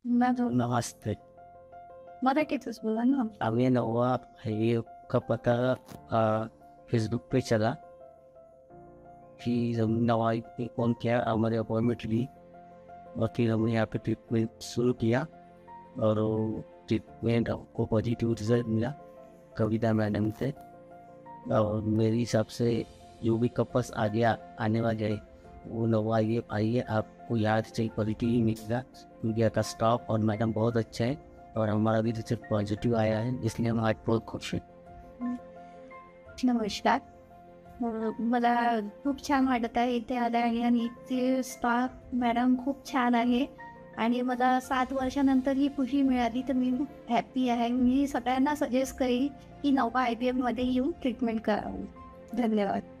नमस्ते। मराठीतच बोला ना. आम्ही नवा हे का पता फेसबुक पे चला कि हम नवा फोन किया, हमारी अपॉइंटमेंट ली और फिर हमने यहाँ पे ट्रीटमेंट शुरू किया और ट्रीटमेंट को पॉजिटिव रिजल्ट मिला कविता मैडम से। और मेरे हिसाब से जो भी कपल्स आने वाले है वो नवा ये आइए, आपको यहाँ से पॉजिटिव ही मिलेगा क्योंकि यहाँ का स्टाफ और मैडम बहुत अच्छा है और हमारा भी रिजल्ट पॉजिटिव आया है, इसलिए हम आज बहुत खुश हैं। नमस्कार. मला खूप छान वाटत आहे इथे आल्याने आणि इथे स्टाफ मॅडम खूप छान आहे आणि मला 7 वर्षानंतर ही खुशी मिळाली तर मी खूप हॅपी आहे. मी सगळ्यांना सजेस्ट करेन की नवा IVFमध्ये येऊन ट्रीटमेंट करावं. धन्यवाद.